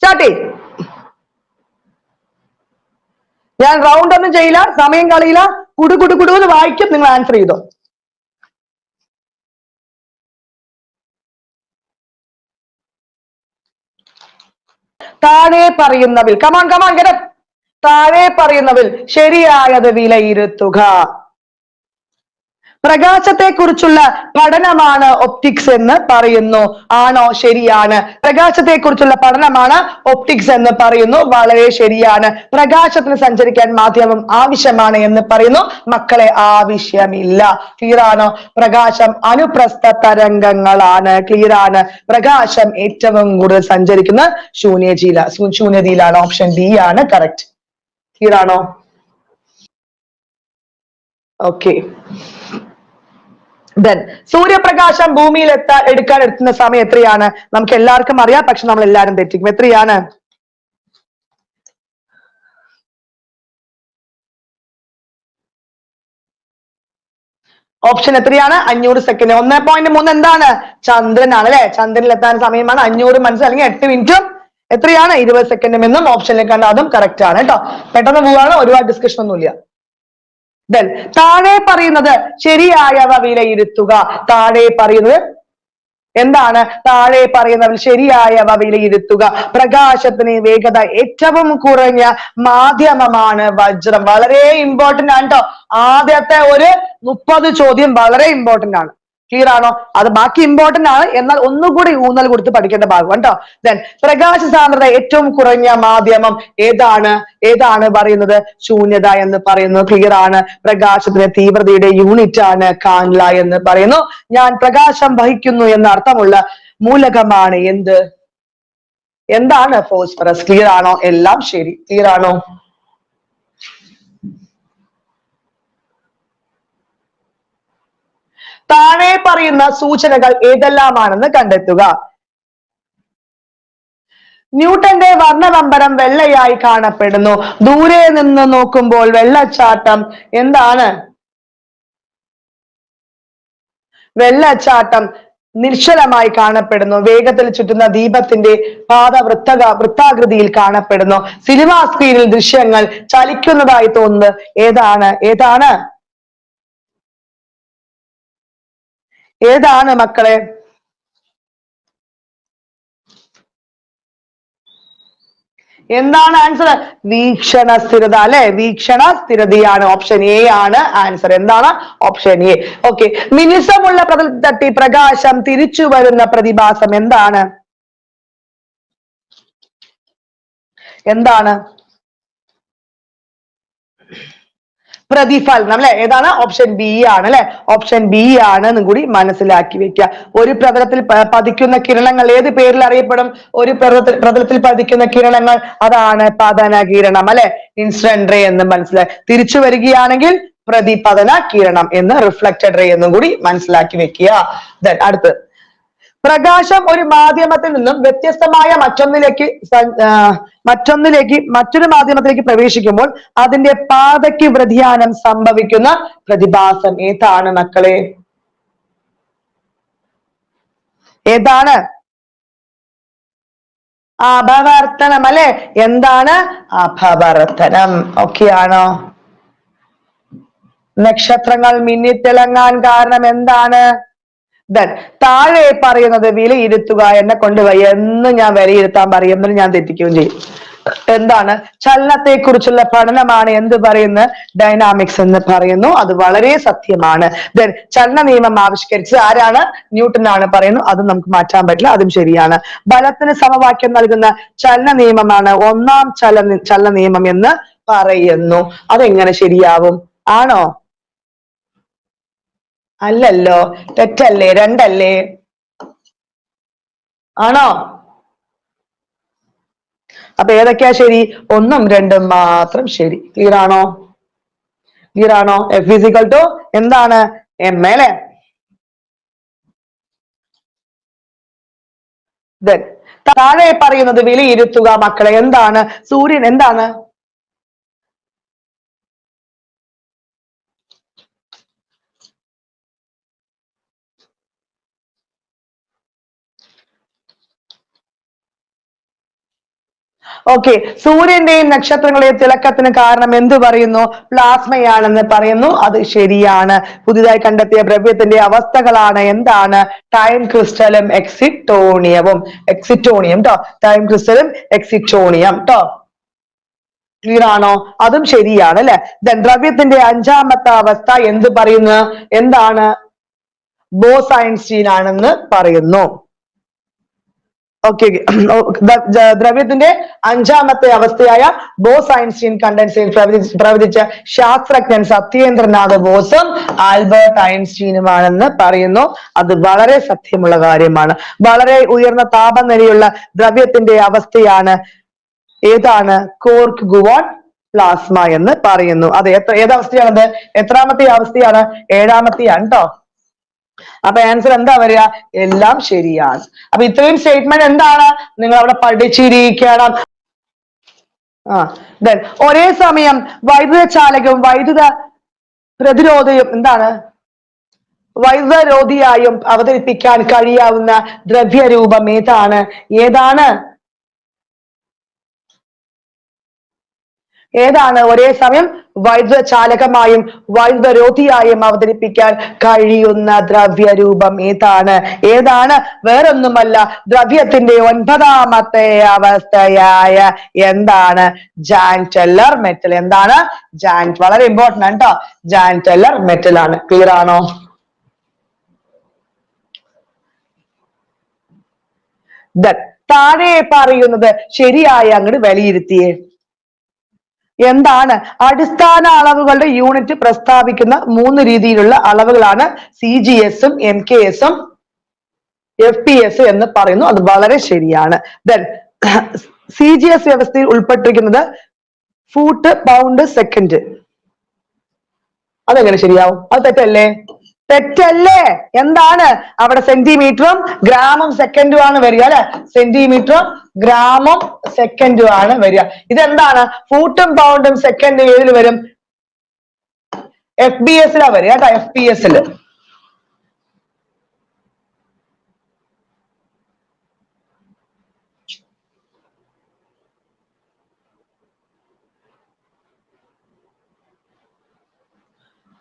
Start ചെയ്. ഞാൻ round ഒന്നും ചെയ്യില്ല, സമയം കളയില്ല, കുടുകുടുകുടു വായിക്കും, നിങ്ങൾ ആൻസർ ചെയ്തോ. താഴെ പറയുന്നവിൽ കമാൺ കമാൺ ഗെറ്റ് അപ്പ്. താഴെ പറയുന്നവിൽ ശരിയായത് വിലയിരുത്തുക. പ്രകാശത്തെ കുറിച്ചുള്ള പഠനമാണ് ഒപ്റ്റിക്സ് എന്ന് പറയുന്നു. ആണോ? ശരിയാണ്. പ്രകാശത്തെ കുറിച്ചുള്ള പഠനമാണ് ഒപ്റ്റിക്സ് എന്ന് പറയുന്നു. വളരെ ശരിയാണ്. പ്രകാശത്തിന് സഞ്ചരിക്കാൻ മാധ്യമം ആവശ്യമാണ് എന്ന് പറയുന്നു. മക്കളെ, ആവശ്യമില്ല. ക്ലിയർ ആണോ? പ്രകാശം അനുപ്രസ്ഥ തരംഗങ്ങളാണ്. ക്ലിയർ ആണ്. പ്രകാശം ഏറ്റവും കൂടുതൽ സഞ്ചരിക്കുന്ന ശൂന്യതയിലാണ്. ഓപ്ഷൻ ഡി ആണ് കറക്റ്റ്. ക്ലിയർ ആണോ? ഓക്കെ. സൂര്യപ്രകാശം ഭൂമിയിൽ എടുക്കാൻ എടുക്കുന്ന സമയം എത്രയാണ്? നമുക്ക് എല്ലാവർക്കും അറിയാം, പക്ഷെ നമ്മൾ എല്ലാവരും തെറ്റിക്കും. എത്രയാണ്? ഓപ്ഷൻ എത്രയാണ്? 500 സെക്കൻഡ്. 1.3 എന്താണ്? ചന്ദ്രനാണ് അല്ലെ. ചന്ദ്രനിൽ എത്താൻ സമയമാണ് 500 മനസ്സ് അല്ലെങ്കിൽ 8 മിനിറ്റും എത്രയാണ്? 20 സെക്കൻഡും എന്നും ഓപ്ഷനിൽ കണ്ട അതും കറക്റ്റ് ആണ് കേട്ടോ. പെട്ടെന്ന് പോവാണ്, ഒരുപാട് ഡിസ്കഷൻ ഒന്നുമില്ല. താഴെ പറയുന്നത് ശരിയായവ വിലയിരുത്തുക. താഴെ പറയുന്നത് എന്താണ്? താഴെ പറയുന്നവൽ ശരിയായവ വിലയിരുത്തുക. പ്രകാശത്തിന് വേഗത ഏറ്റവും കുറഞ്ഞ മാധ്യമമാണ് വജ്രം. വളരെ ഇമ്പോർട്ടന്റ് ആണ് കേട്ടോ. ആദ്യത്തെ ഒരു 30 ചോദ്യം വളരെ ഇമ്പോർട്ടന്റ് ആണ്. ക്ലിയർ ആണോ? അത് ബാക്കി ഇമ്പോർട്ടന്റ് ആണ്, എന്നാൽ ഒന്നുകൂടി ഊന്നൽ കൊടുത്ത് പഠിക്കേണ്ട ഭാഗം കേട്ടോ. പ്രകാശ സാന്ദ്രത ഏറ്റവും കുറഞ്ഞ മാധ്യമം ഏതാണ് പറയുന്നത്? ശൂന്യത എന്ന് പറയുന്നു. ക്ലിയർ ആണ്. പ്രകാശത്തിന്റെ തീവ്രതയുടെ യൂണിറ്റ് ആണ് കാൻഡ്ല എന്ന് പറയുന്നു. ഞാൻ പ്രകാശം വഹിക്കുന്നു എന്ന അർത്ഥമുള്ള മൂലകമാണ് എന്താണ്? ഫോസ്ഫറസ്. ക്ലിയർ ആണോ? എല്ലാം ശരി. ക്ലിയർ ആണോ? താഴെ പറയുന്ന സൂചനകൾ ഏതെല്ലാമാണെന്ന് കണ്ടെത്തുക. ന്യൂട്ടന്റെ വർണ്ണവമ്പരം വെള്ളയായി കാണപ്പെടുന്നു. ദൂരെ നിന്ന് നോക്കുമ്പോൾ വെള്ളച്ചാട്ടം എന്താണ്? വെള്ളച്ചാട്ടം നിശ്ചലമായി കാണപ്പെടുന്നു. വേഗത്തിൽ ചുറ്റുന്ന ദീപത്തിന്റെ പാത വൃത്താകൃതിയിൽ കാണപ്പെടുന്നു. സിനിമാ സ്ക്രീനിൽ ദൃശ്യങ്ങൾ ചലിക്കുന്നതായി തോന്നുന്നത് ഏതാണ് മക്കളെ? എന്താണ് ആൻസർ? വീക്ഷണ സ്ഥിരത അല്ലെ. വീക്ഷണ സ്ഥിരതയാണ്. ഓപ്ഷൻ എ ആണ് ആൻസർ. എന്താണ്? Option A. ഓക്കെ. മിനുസമുള്ള പ്രതലത്തിൽ തട്ടി പ്രകാശം തിരിച്ചു വരുന്ന പ്രതിഭാസം എന്താണ്? പ്രതിഫലനം അല്ലെ. ഏതാണ്? ഓപ്ഷൻ ബി ആണ് അല്ലെ. ഓപ്ഷൻ ബി ആണ് എന്നും കൂടി മനസ്സിലാക്കി വെക്കുക. ഒരു പ്രതലത്തിൽ പതിക്കുന്ന കിരണങ്ങൾ ഏത് പേരിൽ അറിയപ്പെടും? ഒരു പ്രതലത്തിൽ പതിക്കുന്ന കിരണങ്ങൾ അതാണ് പതന കിരണം അല്ലെ. ഇൻസിഡന്റ് റേ എന്ന് മനസ്സിലായി. തിരിച്ചു വരികയാണെങ്കിൽ പ്രതിപതന കിരണം എന്ന്, റിഫ്ലക്റ്റഡ് റേ എന്നും കൂടി മനസ്സിലാക്കി വെക്കുക. അടുത്ത്, പ്രകാശം ഒരു മാധ്യമത്തിൽ നിന്നും വ്യത്യസ്തമായ മറ്റൊരു മാധ്യമത്തിലേക്ക് പ്രവേശിക്കുമ്പോൾ അതിന്റെ പാതയ്ക്ക് വ്യതിയാനം സംഭവിക്കുന്ന പ്രതിഭാസം ഏതാണ് മക്കളെ? ഏതാണ്? അപവർത്തനം അല്ലെ. എന്താണ്? അപവർത്തനം. ഓക്കെ ആണോ? നക്ഷത്രങ്ങൾ മിന്നിത്തിളങ്ങാൻ കാരണം എന്താണ്? താഴെ പറയുന്നത് വിലയിരുത്തുക. എന്നെ കൊണ്ടുപോയി എന്ന് ഞാൻ വിലയിരുത്താൻ പറയും, എന്നിട്ട് ഞാൻ തെറ്റിക്കുകയും ചെയ്യും. എന്താണ്? ചലനത്തെ കുറിച്ചുള്ള പഠനമാണ് എന്ത് പറയുന്നത്? ഡൈനാമിക്സ് എന്ന് പറയുന്നു. അത് വളരെ സത്യമാണ്. ചലന നിയമം ആവിഷ്കരിച്ചത് ആരാണ്? ന്യൂട്ടൻ ആണ് പറയുന്നു. അത് നമുക്ക് മാറ്റാൻ പറ്റില്ല, അതും ശരിയാണ്. ബലത്തിന് സമവാക്യം നൽകുന്ന ചലന നിയമമാണ് ഒന്നാം ചലന നിയമം എന്ന് പറയുന്നു. അതെങ്ങനെ ശരിയാവും? ആണോ? അല്ലല്ലോ, തെറ്റല്ലേ? 2 അല്ലേ? ആണോ? അപ്പൊ ഏതൊക്കെയാ ശരി? 1ഉം 2ഉം മാത്രം ശരി. ക്ലിയർ ആണോ? ക്ലിയർ ആണോ? F = എന്താണ്? M അല്ലെ. താഴെ പറയുന്നത് വിലയിരുത്തുക മക്കളെ. എന്താണ്? സൂര്യൻ എന്താണ്? ഓക്കെ, സൂര്യന്റെയും നക്ഷത്രങ്ങളുടെയും തിളക്കത്തിന് കാരണം എന്ത് പറയുന്നു? പ്ലാസ്മയാണെന്ന് പറയുന്നു. അത് ശരിയാണ്. പുതിയതായി കണ്ടെത്തിയ ദ്രവ്യത്തിന്റെ അവസ്ഥകളാണ് എന്താണ്? ടൈം ക്രിസ്റ്റലും എക്സിറ്റോണിയവും. എക്സിറ്റോണിയം ട്ടോ, ടൈം ക്രിസ്റ്റലും എക്സിറ്റോണിയം ട്ടോ. ക്ലിയർ ആണോ? അതും ശരിയാണ് അല്ലെ. ദ്രവ്യത്തിന്റെ അഞ്ചാമത്തെ അവസ്ഥ എന്ത് പറയുന്നു? എന്താണ്? ബോസ് ഐൻസ്റ്റീൻ ആണെന്ന് പറയുന്നു. ഓക്കെ, ദ്രവ്യത്തിന്റെ അഞ്ചാമത്തെ അവസ്ഥയായ ബോസ് ഐൻസ്റ്റീൻ കണ്ടൻസേറ്റ് പ്രവചിച്ച ശാസ്ത്രജ്ഞൻ സത്യേന്ദ്രനാഥ് ബോസും ആൽബർട്ട് ഐൻസ്റ്റീനുമാണെന്ന് പറയുന്നു. അത് വളരെ സത്യമുള്ള കാര്യമാണ്. വളരെ ഉയർന്ന താപനിലയുള്ള ദ്രവ്യത്തിന്റെ അവസ്ഥയാണ് ഏതാണ്? കോർക്ക് ഗുവാൺ പ്ലാസ്മ എന്ന് പറയുന്നു. അത് ഏതവസ്ഥയാണത്? എത്രാമത്തെ അവസ്ഥയാണ്? ഏഴാമത്തെയാണ് ട്ടോ. അപ്പൊ ആൻസർ എന്താ വരിക? എല്ലാം ശരിയാണ്. അപ്പൊ ഇത്രയും സ്റ്റേറ്റ്മെന്റ് എന്താണ്? നിങ്ങൾ അവിടെ പഠിച്ചിരിക്കണം. then ഒരേ സമയം വൈദ്യുത ചാലകവും വൈദ്യുത പ്രതിരോധയും എന്താണ്? വൈദ്യുതരോധിയായും അവതരിപ്പിക്കാൻ കഴിയാവുന്ന ദ്രവ്യരൂപം ഏതാണ്? ഏതാണ് ഒരേ സമയം വൈദ്യുത ചാലകമായും വൈദ്യുതരോധിയായും അവതരിപ്പിക്കാൻ കഴിയുന്ന ദ്രവ്യരൂപം ഏതാണ്? വേറൊന്നുമല്ല, ദ്രവ്യത്തിന്റെ ഒൻപതാമത്തെ അവസ്ഥയായ എന്താണ്? Jan teller metal. എന്താണ്? വളരെ ഇമ്പോർട്ടന്റ് ആണ് ട്ടോ. ജാൻ ടെല്ലർ മെറ്റൽ ആണ്. ക്ലിയർ ആണോ? താഴെ പറയുന്നത് ശരിയായി അങ്ങോട്ട് വിലയിരുത്തിയേ. എന്താണ്? അടിസ്ഥാന അളവുകളുടെ യൂണിറ്റ് പ്രസ്താവിക്കുന്ന 3 രീതിയിലുള്ള അളവുകളാണ് CGS-ഉം MKS-ഉം FPS എന്ന് പറയുന്നു. അത് വളരെ ശരിയാണ്. then CGS വ്യവസ്ഥയിൽ ഉൾപ്പെട്ടിരിക്കുന്നത് ഫൂട്ട്, പൗണ്ട്, സെക്കൻഡ്. അതെങ്ങനെ ശരിയാവും? അത് തെറ്റല്ലേ? തെറ്റല്ലേ? എന്താണ്? അവിടെ സെന്റിമീറ്ററും ഗ്രാമും സെക്കൻഡും ആണ് വരിക അല്ലെ. സെന്റിമീറ്ററും ഗ്രാമും സെക്കൻഡും ആണ് വരിക. ഇതെന്താണ്? ഫൂട്ടും പൗണ്ടും സെക്കൻഡും ഏതിൽ വരും? FPS ലാ വരിക കേട്ടോ. FPS ല്.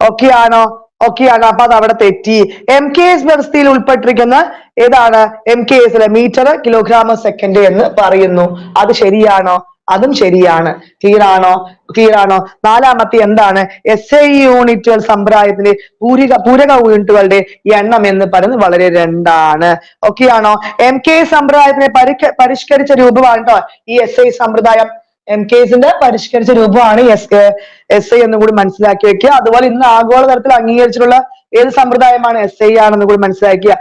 ഓക്കെ ആണോ? അപ്പൊ അത് അവിടെ തെറ്റി. MKS വ്യവസ്ഥയിൽ ഉൾപ്പെട്ടിരിക്കുന്ന ഏതാണ്? MKS ലെ മീറ്റർ, കിലോഗ്രാം, സെക്കൻഡ് എന്ന് പറയുന്നു. അത് ശരിയാണോ? അതും ശരിയാണ്. ക്ലിയർ ആണോ? നാലാമത്തെ എന്താണ്? SI യൂണിറ്റുകൾ സമ്പ്രദായത്തിലെ പൂരക യൂണിറ്റുകളുടെ എണ്ണം എന്ന് പറയുന്നത് വളരെ 2 ആണ്. ഓക്കെ ആണോ? MKS സമ്പ്രദായത്തിനെ പരിഷ്കരിച്ച രൂപമാണ് ട്ടോ ഈ SI സമ്പ്രദായം. MKS-ന്റെ പരിഷ്കരിച്ച രൂപമാണ് SI എന്ന് കൂടി മനസ്സിലാക്കി വെക്കുക. അതുപോലെ ഇന്ന് ആഗോളതലത്തിൽ അംഗീകരിച്ചിട്ടുള്ള ഏത് സമ്പ്രദായമാണ്? SI ആണെന്ന് കൂടി മനസ്സിലാക്കുക.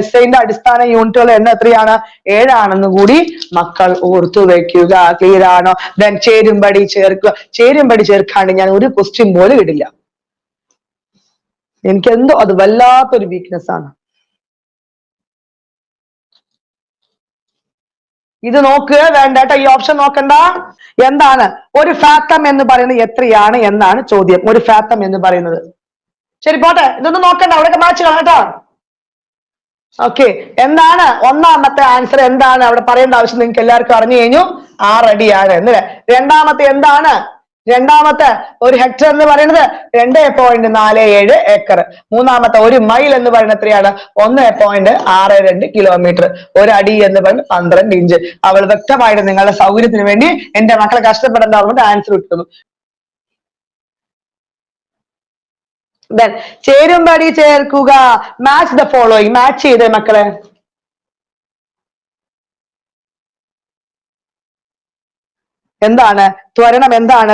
SI-ന്റെ അടിസ്ഥാന യൂണിറ്റുകളുടെ എണ്ണം എത്രയാണ്? 7 ആണെന്ന് കൂടി മക്കൾ ഓർത്തു വെക്കുക. ക്ലിയർ ആണോ? then ചേരുംപടി ചേർക്കുക. ചേരുംപടി ചേർക്കാണ്ട് ഞാൻ ഒരു ക്വസ്റ്റ്യൻ പോലും ഇടില്ല. എനിക്കെന്തോ അത് വല്ലാത്തൊരു വീക്ക്നെസ് ആണ്. ഇത് നോക്കുക വേണ്ട കേട്ടോ. ഈ ഓപ്ഷൻ നോക്കണ്ട. എന്താണ് ഒരു ഫാത്തം എന്ന് പറയുന്നത്? എത്രയാണ് എന്നാണ് ചോദ്യം. ഒരു ഫാത്തം എന്ന് പറയുന്നത്. ശരി പോട്ടെ, ഇതൊന്നും നോക്കണ്ട. അവിടെയൊക്കെ മാച്ച് കാണാം കേട്ടോ. ഓക്കെ, എന്താണ് ഒന്നാമത്തെ ആൻസർ? എന്താണ് അവിടെ പറയേണ്ട ആവശ്യം? നിങ്ങൾക്ക് എല്ലാവർക്കും അറിഞ്ഞു കഴിഞ്ഞു. 6 അടിയാണ് എന്നല്ലേ. രണ്ടാമത്തെ എന്താണ്? രണ്ടാമത്തെ ഒരു ഹെക്ടർ എന്ന് പറയുന്നത് 2.47 ഏക്കർ. മൂന്നാമത്തെ ഒരു മൈൽ എന്ന് പറയുന്നത് എത്രയാണ്? 1.62 കിലോമീറ്റർ. ഒരു അടി എന്ന് പറയുന്നത് 12 ഇഞ്ച്. അവൾ വ്യക്തമായിട്ട് നിങ്ങളുടെ സൗകര്യത്തിന് വേണ്ടി എന്റെ മക്കളെ കഷ്ടപ്പെടേണ്ടതുകൊണ്ട് ആൻസർ ഇട്ടുന്നു. then ചേരുംപടി ചേർക്കുക. Match the following. മാച്ച് ചെയ്തേ മക്കളെ. എന്താണ് ത്വരണം?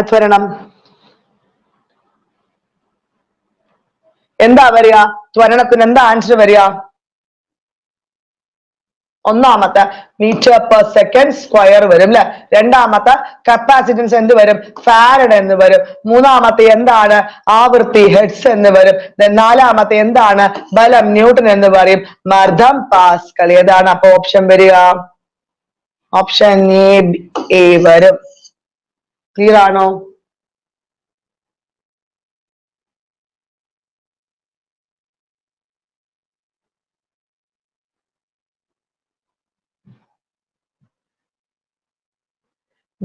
ത്വരണം എന്താ വരിക? ത്വരണത്തിന് എന്താ ആൻസർ വരിക? ഒന്നാമത്തെ മീറ്റർ പെർ സെക്കൻഡ് സ്ക്വയർ വരും അല്ലെ. രണ്ടാമത്തെ കപ്പാസിറ്റൻസ് എന്ത് വരും? ഫാരഡ് എന്ന് വരും. മൂന്നാമത്തെ എന്താണ്? ആവൃത്തി ഹെഡ്സ് എന്ന് വരും. നാലാമത്തെ എന്താണ്? ബലം ന്യൂട്ടൺ എന്ന് പറയും. മർദ്ദം പാസ്കൽ. ഏതാണ് അപ്പൊ ഓപ്ഷൻ വരിക? ഓപ്ഷൻ എ വരും. ക്ലിയർ ആണോ?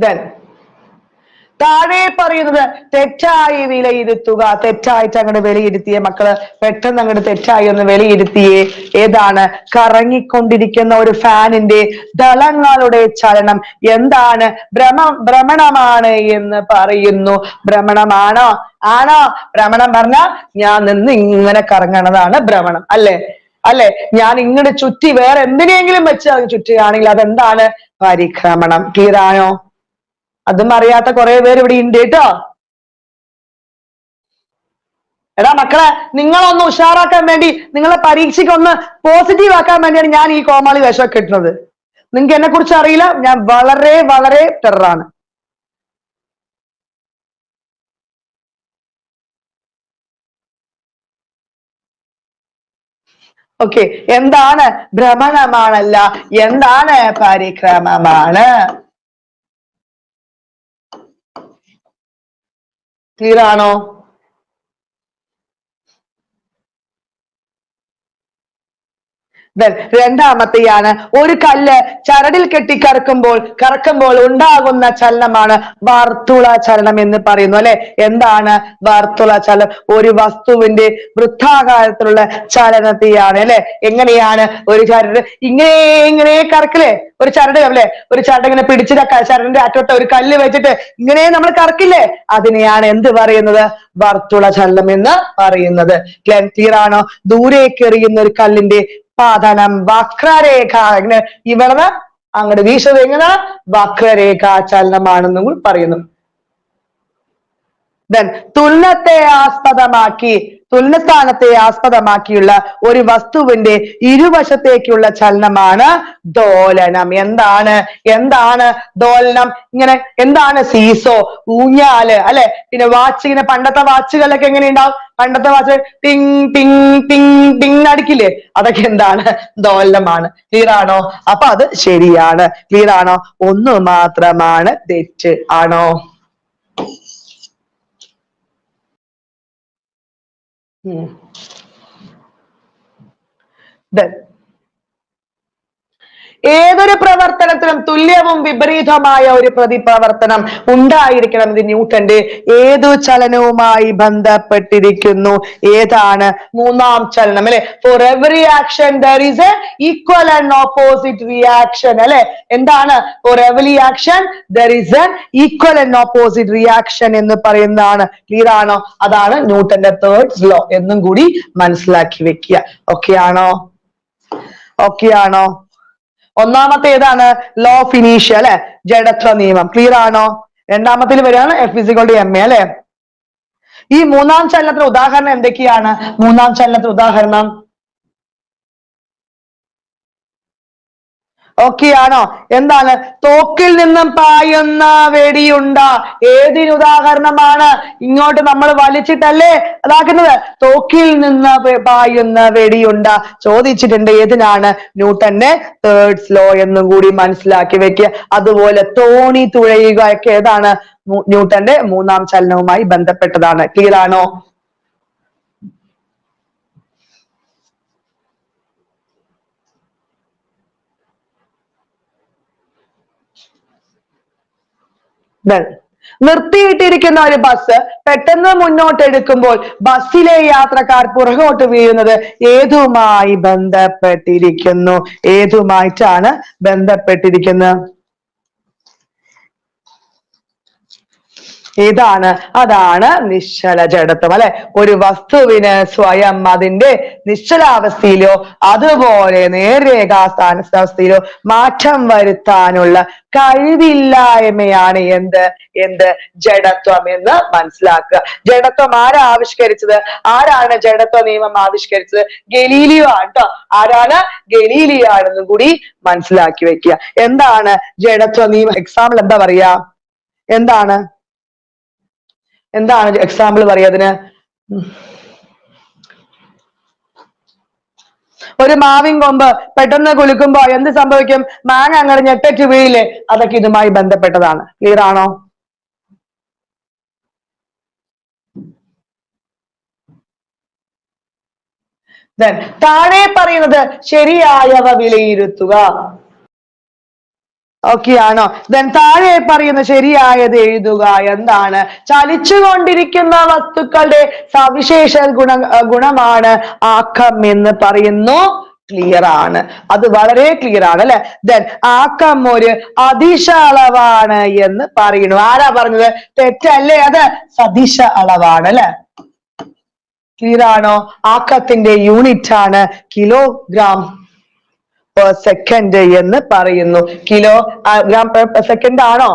then താഴെ പറയുന്നത് തെറ്റായി വിലയിരുത്തുക. തെറ്റായിട്ട് അങ്ങോട്ട് വിലയിരുത്തിയേ മക്കള്, പെട്ടെന്ന് അങ്ങോട്ട് തെറ്റായി ഒന്ന് വിലയിരുത്തിയേ. ഏതാണ്? കറങ്ങിക്കൊണ്ടിരിക്കുന്ന ഒരു ഫാനിന്റെ ദളങ്ങളുടെ ചലനം എന്താണ്? ഭ്രമണമാണ് എന്ന് പറയുന്നു. ഭ്രമണമാണോ? ആണോ? ഭ്രമണം പറഞ്ഞ ഞാൻ നിന്ന് ഇങ്ങനെ കറങ്ങണതാണ് ഭ്രമണം, അല്ലെ? അല്ലെ? ഞാൻ ഇങ്ങോട്ട് ചുറ്റി വേറെ എന്തിനെങ്കിലും വെച്ച് അത് ചുറ്റുകയാണെങ്കിൽ അതെന്താണ്? പരിക്രമണം. ക്ലിയർ ആണോ? അതും അറിയാത്ത കുറെ പേര് ഇവിടെ ഉണ്ട് കേട്ടോ. എടാ മക്കളെ, നിങ്ങളൊന്ന് ഉഷാറാക്കാൻ വേണ്ടി, നിങ്ങളെ പരീക്ഷയ്ക്ക് ഒന്ന് പോസിറ്റീവ് ആക്കാൻ വേണ്ടിയാണ് ഞാൻ ഈ കോമാളി വേഷമൊക്കെ ഇട്ടുന്നത്. നിങ്ങൾക്ക് എന്നെ കുറിച്ച് അറിയില്ല, ഞാൻ വളരെ വളരെ ടെററാണ്. ഓക്കെ, എന്താണ്? ഭ്രമണമാണല്ല, എന്താണ്? പരിക്രമമാണ്. ക്ലിയർ ആണോ? രണ്ടാമത്തെയാണ് ഒരു കല്ല് ചരടിൽ കെട്ടി കറക്കുമ്പോൾ ഉണ്ടാകുന്ന ചലനമാണ് വർത്തുള ചലനം എന്ന് പറയുന്നു, അല്ലെ? എന്താണ് വർത്തുള ചലനം? ഒരു വസ്തുവിന്റെ വൃത്താകാരത്തിലുള്ള ചലനത്തെയാണ്, അല്ലെ? എങ്ങനെയാണ് ഒരു ചരട് ഇങ്ങനെ കറക്കില്ലേ? ഒരു ചരട്, അല്ലെ? ഒരു ചരട് ഇങ്ങനെ പിടിച്ചിട്ട് ചരടിന്റെ അറ്റോട്ട് ഒരു കല്ല് വെച്ചിട്ട് ഇങ്ങനെ നമ്മൾ കറക്കില്ലേ? അതിനെയാണ് എന്ത് പറയുന്നത്? വർത്തുള ചലനം എന്ന് പറയുന്നത്. ക്ലിയർ ആണോ? ദൂരേക്ക് എറിയുന്ന ഒരു കല്ലിന്റെ പതനം വക്രരേഖ. ഇവിടുന്ന് അങ്ങോട്ട് വീശത് എങ്ങനെ? വക്രരേഖാ ചലനമാണെന്നും കൂടി പറയുന്നു. തുലനസ്ഥാനത്തെ ആസ്പദമാക്കിയുള്ള ഒരു വസ്തുവിന്റെ ഇരുവശത്തേക്കുള്ള ചലനമാണ് ദോലനം. എന്താണ് ദോലനം? ഇങ്ങനെ എന്താണ്? സീസോ, ഊഞ്ഞാല്, അല്ലെ? പിന്നെ വാച്ച്, ഇങ്ങനെ പണ്ടത്തെ വാച്ചുകളൊക്കെ എങ്ങനെ ഉണ്ടാവും? പണ്ടത്തെ വാച്ച് ടിങ് ടിങ് ടിങ് ടിങ് അടിക്കില്ലേ? അതൊക്കെ എന്താണ്? ദോലനമാണ്. ക്ലിയർ ആണോ? അപ്പൊ അത് ശരിയാണ്. ക്ലിയർ ആണോ? ഒന്ന് മാത്രമാണ് തെറ്റ്. ആണോ? ഏതൊരു പ്രവർത്തനത്തിനും തുല്യവും വിപരീതമായ ഒരു പ്രതിപ്രവർത്തനം ഉണ്ടായിരിക്കണം. ഇത് ന്യൂട്ടന്റെ ഏതു ചലനവുമായി ബന്ധപ്പെട്ടിരിക്കുന്നു? ഏതാണ്? മൂന്നാം ചലനം, അല്ലെ? For every action there is a equal and opposite reaction, അല്ലെ? എന്താണ്? For every action there is an equal and opposite reaction എന്ന് പറയുന്നതാണ്. ക്ലിയർ ആണോ? അതാണ് ന്യൂട്ടന്റെ തേർഡ് ലോ എന്നും കൂടി മനസ്സിലാക്കി വെക്കുക. ഓക്കെ ആണോ? ഓക്കെ ആണോ? ഒന്നാമത്തെ ഏതാണ്? ലോ ഓഫ് ഇനീഷ്യ, അല്ലെ? ജഡത്വ നിയമം. ക്ലിയർ ആണോ? രണ്ടാമത്തിൽ വരികയാണ് F=ma, അല്ലെ? ഈ മൂന്നാം ചലനത്തിന് ഉദാഹരണം എന്തൊക്കെയാണ്? മൂന്നാം ചലനത്തിന് ഉദാഹരണം ഓക്കെ ആണോ? എന്താണ്? തോക്കിൽ നിന്നും പായുന്ന വെടിയുണ്ട ഏതിന് ഉദാഹരണമാണ്? ഇങ്ങോട്ട് നമ്മൾ വലിച്ചിട്ടല്ലേ അതാക്കുന്നത്? തോക്കിൽ നിന്ന് പായുന്ന വെടിയുണ്ട ചോദിച്ചിട്ടുണ്ട്. ഏതിനാണ്? ന്യൂട്ടന്റെ തേർഡ് ലോ എന്നും കൂടി മനസ്സിലാക്കി വെക്കുക. അതുപോലെ തോണി തുഴയുക ഒക്കെ ഏതാണ്? ന്യൂട്ടന്റെ മൂന്നാം ചലനവുമായി ബന്ധപ്പെട്ടതാണ്. ക്ലിയർ ആണോ? നിർത്തിയിട്ടിരിക്കുന്ന ഒരു ബസ് പെട്ടെന്ന് മുന്നോട്ട് എടുക്കുമ്പോൾ ബസ്സിലെ യാത്രക്കാർ പുറകോട്ട് വീഴുന്നത് ഏതുമായി ബന്ധപ്പെട്ടിരിക്കുന്നു? ഏതുമായിട്ടാണ് ബന്ധപ്പെട്ടിരിക്കുന്നത്? ഏതാണ്? അതാണ് നിശ്ചല ജഡത്വം, അല്ലെ? ഒരു വസ്തുവിന് സ്വയം അതിന്റെ നിശ്ചലാവസ്ഥയിലോ അതുപോലെ നേർരേഖാസ്ഥാനാവസ്ഥയിലോ മാറ്റം വരുത്താനുള്ള കഴിവില്ലായ്മയാണ് എന്ത് ജഡത്വം എന്ന് മനസ്സിലാക്കുക. ജഡത്വം ആരാ ആവിഷ്കരിച്ചത്? ആരാണ് ജഡത്വ നിയമം ആവിഷ്കരിച്ചത്? ഗലീലിയോ ആണ് ട്ടോ. ആരാണ്? ഗലീലിയോ ആണെന്നും കൂടി മനസ്സിലാക്കി വെക്കുക. എന്താണ് ജഡത്വ നിയമം? എക്സാമ്പിൾ എന്താ പറയാ? എന്താണ് എക്സാമ്പിൾ പറയാ അതിന്? ഒരു മാവിൻ കൊമ്പ് പെട്ടെന്ന് കുലുക്കുമ്പോ എന്ത് സംഭവിക്കും? മാങ്ങ അങ്ങനെ ഞെട്ടറ്റ് വീഴില്ലേ? അതൊക്കെ ഇതുമായി ബന്ധപ്പെട്ടതാണ്. ക്ലിയർ ആണോ? താഴെ പറയുന്നത് ശരിയായവ വിലയിരുത്തുക. ഓക്കെ ആണോ? ദെൻ താഴെ പറയുന്ന ശരിയായത് എഴുതുക. എന്താണ്? ചലിച്ചുകൊണ്ടിരിക്കുന്ന വസ്തുക്കളുടെ സവിശേഷ ഗുണമാണ് ആക്കം എന്ന് പറയുന്നു. ക്ലിയർ ആണ്, അത് വളരെ ക്ലിയർ ആണ് അല്ലെ. ദെൻ ആക്കം ഒരു അതിശ അളവാണ് എന്ന് പറയുന്നു. ആരാ പറഞ്ഞത്? തെറ്റല്ലേ, അത് സദിശ അളവാണ് അല്ലെ. ക്ലിയർ ആണോ? ആക്കത്തിന്റെ യൂണിറ്റ് ആണ് കിലോഗ്രാം പെർ സെക്കൻഡ് എന്ന് പറയുന്നു. കിലോ ഗ്രാം പെർ സെക്കൻഡ് ആണോ?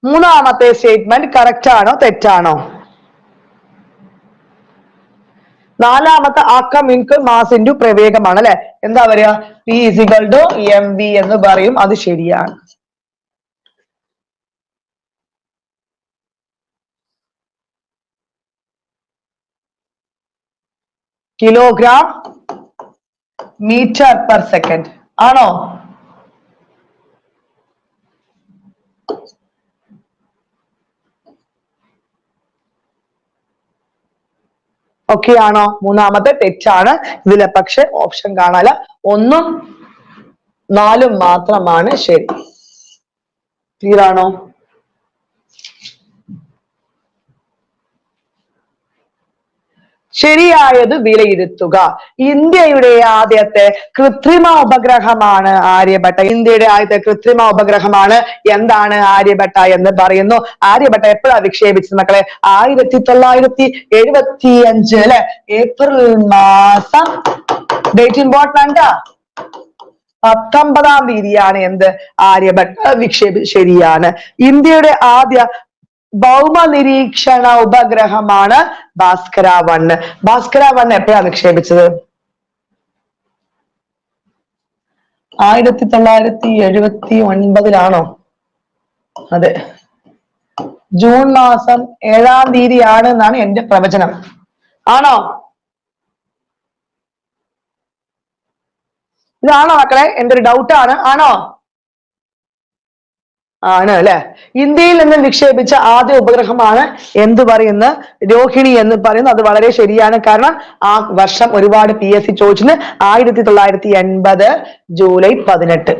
മൂന്നാമത്തെ സ്റ്റേറ്റ്മെന്റ് കറക്റ്റ് ആണോ തെറ്റാണോ? നാലാമത്തെ ആക്കം ഇൻക് മാസ് ഇൻറ്റു പ്രവേഗമാണ് അല്ലെ. എന്താ പറയാ? P = mv എന്ന് പറയും. അത് ശരിയാണ്. കിലോഗ്രാം മീറ്റർ പെർ സെക്കൻഡ് ആണോ? ഓക്കെ ആണോ? മൂന്നാമത്തെ തെറ്റാണ്. ഇതിലെ പക്ഷെ ഓപ്ഷൻ കാണാല, 1ഉം 4ഉം മാത്രമാണ് ശരി. ക്ലിയർ ആണോ? ശരിയായത് വിലയിരുത്തുക. ഇന്ത്യയുടെ ആദ്യത്തെ കൃത്രിമ ഉപഗ്രഹമാണ് ആര്യഭട്ട. ഇന്ത്യയുടെ ആദ്യത്തെ കൃത്രിമ ഉപഗ്രഹമാണ് എന്താണ്? ആര്യഭട്ട എന്ന് പറയുന്നു. ആര്യഭട്ട എപ്പോഴാ വിക്ഷേപിച്ചത് മക്കളെ? 1975 അല്ലെ, ഏപ്രിൽ മാസം. Date important. 19-ാം തീയതിയാണ് എന്ത്? ആര്യഭട്ട വിക്ഷേപിച്ചത്. ശരിയാണ്. ഇന്ത്യയുടെ ആദ്യ ഭൗമ നിരീക്ഷണ ഉപഗ്രഹമാണ് ഭാസ്കര 1. ഭാസ്കര 1 എപ്പോഴാണ് നിക്ഷേപിച്ചത്? 1979 അതെ, ജൂൺ മാസം 7-ാം തീയതിയാണ് എന്നാണ് എന്റെ പ്രവചനം. ആണോ? ഇതാണോ മക്കളെ? എന്റെ ഒരു ഡൗട്ടാണ്. ആണോ? ആണ് അല്ലെ. ഇന്ത്യയിൽ നിന്ന് വിക്ഷേപിച്ച ആദ്യ ഉപഗ്രഹമാണ് എന്ത് പറയുന്ന? രോഹിണി എന്ന് പറയുന്നു. അത് വളരെ ശരിയാണ്. കാരണം ആ വർഷം ഒരുപാട് PSC ചോദിച്ചിന്. 1980 ജൂലൈ 18.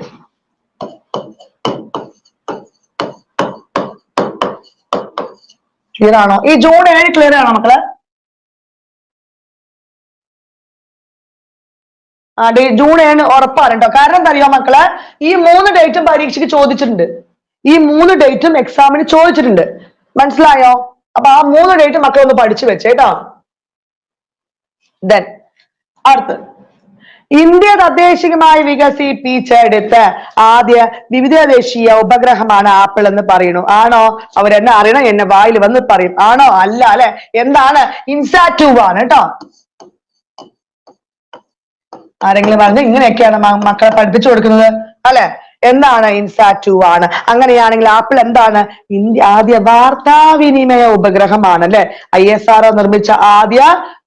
ക്ലിയർ ആണോ? ഈ ജൂൺ 7 ക്ലിയർ ആണോ മക്കളെ? ജൂൺ 7 ഉറപ്പാണ് കേട്ടോ. കാരണം എന്താ അറിയോ മക്കളെ? ഈ 3 ഡേറ്റും പരീക്ഷയ്ക്ക് ചോദിച്ചിട്ടുണ്ട്. ഈ 3 ഡേറ്റും എക്സാമിന് ചോദിച്ചിട്ടുണ്ട്. മനസ്സിലായോ? അപ്പൊ ആ 3 ഡേറ്റ് മക്കൾ ഒന്ന് പഠിച്ചു വെച്ചേട്ടോ. ദെൻ അടുത്ത്, ഇന്ത്യ തദ്ദേശികമായി വികസിപ്പിച്ചെടുത്ത ആദ്യ വിവിധദേശീയ ഉപഗ്രഹമാണ് ആപ്പിൾ എന്ന് പറയുന്നു. ആണോ? അവരെന്നെ അറിയണം, എന്നെ വായിൽ വന്ന് പറയും. ആണോ? അല്ല അല്ലെ. എന്താണ്? INSAT 2 ആണ് കേട്ടോ. ആരെങ്കിലും പറഞ്ഞ് ഇങ്ങനെയൊക്കെയാണ് മക്കളെ പഠിപ്പിച്ചു കൊടുക്കുന്നത് അല്ലെ. എന്താണ്? INSAT 2 ആണ്. അങ്ങനെയാണെങ്കിൽ ആപ്പിൾ എന്താണ്? ഇന്ത്യ ആദ്യ വാർത്താവിനിമയ ഉപഗ്രഹമാണ് അല്ലെ. ISRO നിർമ്മിച്ച ആദ്യ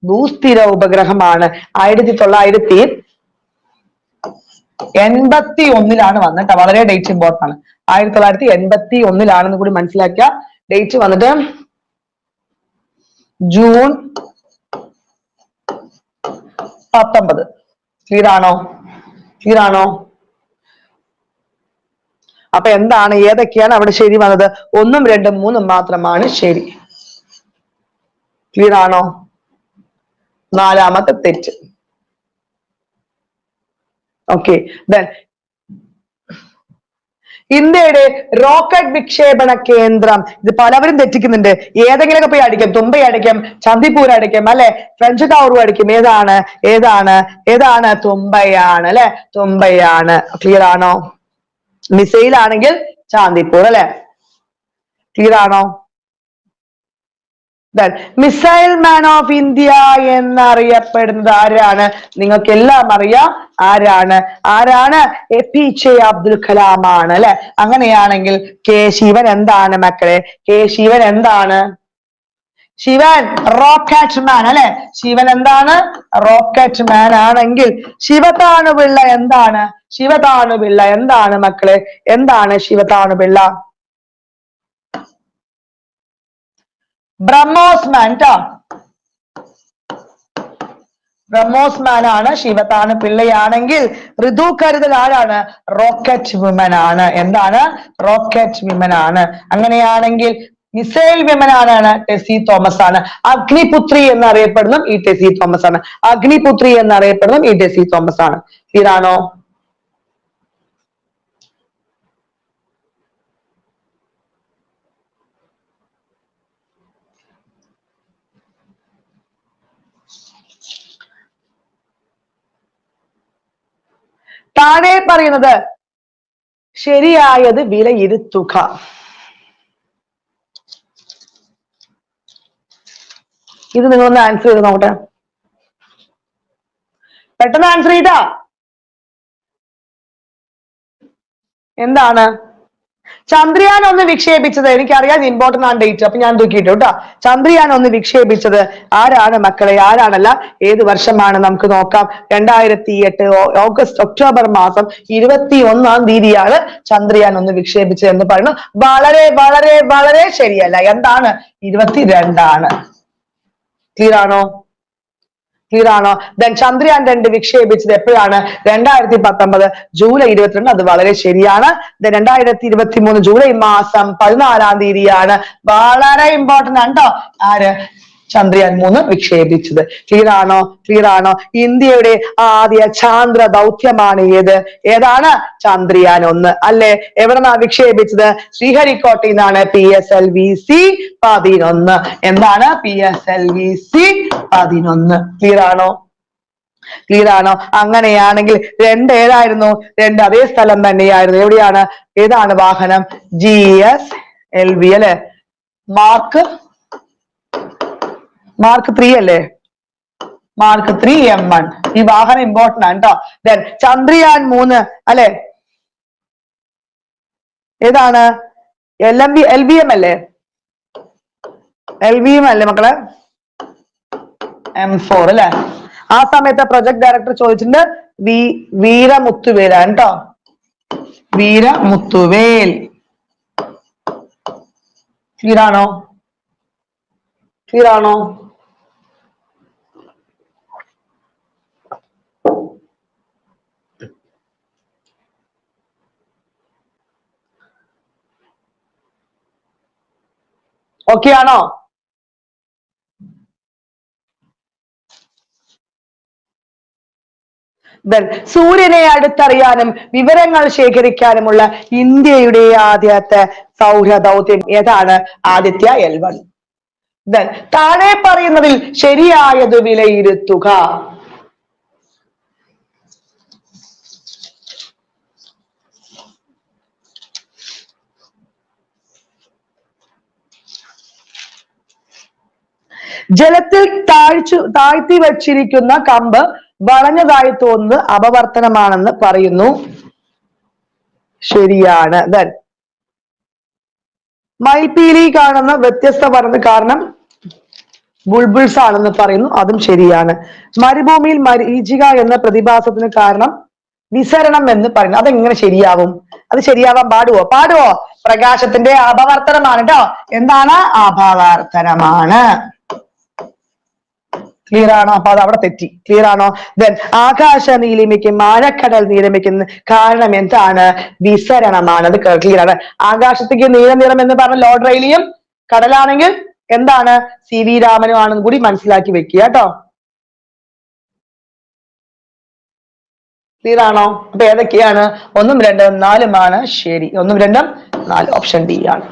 ഭൂസ്ഥിര ഉപഗ്രഹമാണ്. 1981 വന്നിട്ട്. വളരെ ഡേറ്റ് ഇമ്പോർട്ടൻ്റ് ആണ്. 1981 കൂടി മനസ്സിലാക്കുക. ഡേറ്റ് വന്നിട്ട് ജൂൺ 19. ക്ലിയർ ആണോ? ക്ലിയർ ആണോ? അപ്പൊ എന്താണ്? ഏതൊക്കെയാണ് അവിടെ ശരി വന്നത്? 1ഉം 2ഉം 3ഉം മാത്രമാണ് ശരി. ക്ലിയർ ആണോ? നാലാമത്തെ തെറ്റ്. ഓക്കെ. ദെൻ ഇന്ത്യയുടെ റോക്കറ്റ് വിക്ഷേപണ കേന്ദ്രം. ഇത് പലവരും തെറ്റിക്കുന്നുണ്ട്. ഏതെങ്കിലുമൊക്കെ പോയി അടിക്കും. തുമ്പ അടിക്കും, ചന്ദിപ്പൂർ അടിക്കും അല്ലെ, ഫ്രഞ്ച് ടവറും അടിക്കും. ഏതാണ്? ഏതാണ്? ഏതാണ്? തുമ്പയാണ് അല്ലെ. തുമ്പയാണ്. ക്ലിയർ ആണോ? മിസൈൽ ആണെങ്കിൽ ചാന്ദിപ്പൂർ അല്ലെ. ക്ലിയർ ആണോ? മിസൈൽ മാൻ ഓഫ് ഇന്ത്യ എന്നറിയപ്പെടുന്നത് ആരാണ്? നിങ്ങൾക്ക് എല്ലാം അറിയാം. ആരാണ്? ആരാണ്? APJ അബ്ദുൽ കലാം ആണ് അല്ലെ. അങ്ങനെയാണെങ്കിൽ K ശിവൻ എന്താണ് മക്കളെ? K ശിവൻ എന്താണ്? ശിവൻ റോക്കറ്റ് മാൻ അല്ലെ. ശിവൻ എന്താണ്? റോക്കറ്റ് മാൻ ആണെങ്കിൽ ശിവതാണുപിള്ള എന്താണ്? ശിവതാണുപിള്ള എന്താണ് മക്കളെ? എന്താണ് ശിവതാണുപിള്ള? ബ്രഹ്മോസ് മാൻ ട്ടോ. ബ്രഹ്മോസ്മാൻ ആണ്. ശിവതാണ് പിള്ളയാണെങ്കിൽ ഋതു കരുതൽ ആരാണ്? റോക്കറ്റ് വിമൻ ആണ്. എന്താണ്? റോക്കറ്റ് വിമൻ ആണ്. അങ്ങനെയാണെങ്കിൽ മിസൈൽ വിമൻ ആരാണ്? ടെസി തോമസ് ആണ്. അഗ്നിപുത്രി എന്നറിയപ്പെടുന്നതും ഈ ടെസി തോമസ് ആണ്. അഗ്നിപുത്രി എന്നറിയപ്പെടുന്നതും ഈ ടെസി തോമസ് ആണ്. ഇതാണോ? താഴെ പറയുന്നത് ശരിയായത് വിലയിരുത്തുക. ഇത് നിങ്ങളൊന്ന് ആൻസർ ചെയ്ത് നോക്കട്ടെ. പെട്ടെന്ന് ആൻസർ ചെയ്താ. എന്താണ്? ചന്ദ്രയാൻ ഒന്ന് വിക്ഷേപിച്ചത്, എനിക്കറിയാം ഇമ്പോർട്ടന്റ് ആണ് ഡേറ്റ്, അപ്പൊ ഞാൻ തൂക്കിയിട്ടു കേട്ടോ. ചന്ദ്രയാൻ ഒന്ന് വിക്ഷേപിച്ചത് ആരാണ് മക്കളെ? ആരാണല്ല, ഏത് വർഷമാണ്? നമുക്ക് നോക്കാം. 2008 ഒക്ടോബർ മാസം 21 തീയതിയാണ് ചന്ദ്രയാൻ ഒന്ന് വിക്ഷേപിച്ചത് എന്ന് പറയുന്നു. വളരെ വളരെ വളരെ ശരിയല്ല. എന്താണ്? 22 ക്ലിയർ ആണോ? ക്ലിയർ ആണോ? ദെൻ ചന്ദ്രയാൻ 2 വിക്ഷേപിച്ചത് എപ്പോഴാണ്? 2019 ജൂലൈ 22. അത് വളരെ ശരിയാണ്. ദെൻ 2023 ജൂലൈ മാസം 14 തീയതിയാണ്. വളരെ ഇമ്പോർട്ടന്റ് ആണ് ട്ടോ. ആര്? ചന്ദ്രയാൻ 3 വിക്ഷേപിച്ചത്. ക്ലിയർ ആണോ? ക്ലിയർ ആണോ? ഇന്ത്യയുടെ ആദ്യ ചാന്ദ്ര ദൗത്യമാണ് ഏത്? ഏതാണ്? ചന്ദ്രയാൻ 1 അല്ലെ? എവിടെന്നാ വിക്ഷേപിച്ചത്? ശ്രീഹരിക്കോട്ടയിൽ നിന്നാണ്. PSLV-C-11. എന്താണ്? PSLV-C-11. ക്ലിയർ ആണോ? ക്ലിയർ ആണോ? അങ്ങനെയാണെങ്കിൽ 2 ഏതായിരുന്നു? 2 അതേ സ്ഥലം തന്നെയായിരുന്നു. എവിടെയാണ്? ഏതാണ് വാഹനം? GSLV അല്ലെ? മാർക്ക് 3 അല്ലേ? Mark 3 M1. ഈ വാഹനം ഇമ്പോർട്ടന്റ് ആണ് കേട്ടോ. ദെൻ ചന്ദ്രയാൻ 3 അല്ലെ? ഏതാണ്? LVM അല്ലേ? LVM അല്ലേ മക്കളെ? M4 അല്ലെ? ആ സമയത്ത് പ്രൊജക്ട് ഡയറക്ടർ ചോദിച്ചിട്ടുണ്ട് വീരമുത്തുവേലാണ് കേട്ടോ. വീരമുത്തുവേൽ. ക്ലിയർ ആണോ? ക്ലിയർ ആണോ? ഓക്കെ ആണോ? സൂര്യനെ അടുത്തറിയാനും വിവരങ്ങൾ ശേഖരിക്കാനുമുള്ള ഇന്ത്യയുടെ ആദ്യത്തെ സൗരദൗത്യം ഏതാണ്? ആദിത്യ L1. താഴെ പറയുന്നതിൽ ശരിയായത് വിലയിരുത്തുക. ജലത്തിൽ താഴ്ത്തി വച്ചിരിക്കുന്ന കമ്പ് വളഞ്ഞതായി തോന്നുന്നത് അപവർത്തനമാണെന്ന് പറയുന്നു. ശരിയാണ്. മയിൽപീലി കാണുന്ന വ്യത്യസ്ത വർണ്ണ കാരണം ബുൾബിൾസ് ആണെന്ന് പറയുന്നു. അതും ശരിയാണ്. മരുഭൂമിയിൽ മരീചിക എന്ന പ്രതിഭാസത്തിന് കാരണം വിസരണം എന്ന് പറയുന്നു. അതെങ്ങനെ ശരിയാവും? അത് ശരിയാവാൻ പാടുവോ? പ്രകാശത്തിന്റെ അപവർത്തനമാണ് കേട്ടോ. എന്താണ്? അപവർത്തനമാണ്. ക്ലിയർ ആണോ? അപ്പൊ അത് അവിടെ തെറ്റി. ക്ലിയർ ആണോ? ആകാശ നീലിമയ്ക്കും ആഴക്കടൽ നീലിമയ്ക്കും കാരണം എന്താണ്? വിസരണമാണ്. അത് ക്ലിയർ ആണ്. ആകാശത്തേക്ക് നീല നിറം എന്ന് പറഞ്ഞ ലോർഡ് റെയിലിയും, കടലാണെങ്കിൽ എന്താണ്? CV രാമനും ആണെന്ന് കൂടി മനസ്സിലാക്കി വെക്കുക കേട്ടോ. ക്ലിയർ ആണോ? അപ്പൊ ഏതൊക്കെയാണ്? 1, 2, 4 ശരി. 1, 2, 4 ഓപ്ഷൻ D ആണ്.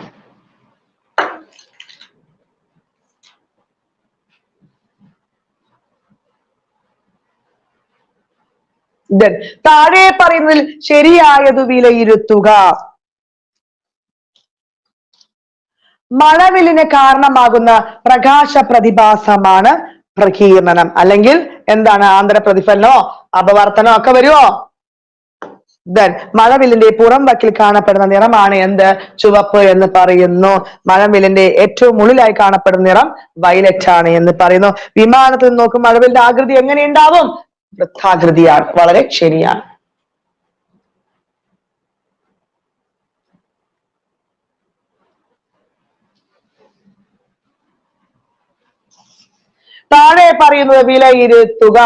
താഴെ പറയുന്നതിൽ ശരിയായത് വിലയിരുത്തുക. മഴവില്ലിന് കാരണമാകുന്ന പ്രകാശ പ്രതിഭാസമാണ് പ്രകീർണനം. അല്ലെങ്കിൽ എന്താണ്? ആന്തര പ്രതിഫലനമോ അപവർത്തനോ ഒക്കെ വരുമോ? മഴവില്ലിന്റെ പുറം വക്കിൽ കാണപ്പെടുന്ന നിറമാണ് എന്ത്? ചുവപ്പ് എന്ന് പറയുന്നു. മഴവില്ലിന്റെ ഏറ്റവും ഉള്ളിലായി കാണപ്പെടുന്ന നിറം വയലറ്റ് ആണ് എന്ന് പറയുന്നു. വിമാനത്തിൽ നിന്ന് നോക്കും മഴവില്ലിന്റെ ആകൃതി എങ്ങനെയുണ്ടാവും? വൃത്താകൃതിയാണ്. വളരെ ശരിയാണ്. താഴെ പറയുന്നത് വിലയിരുത്തുക.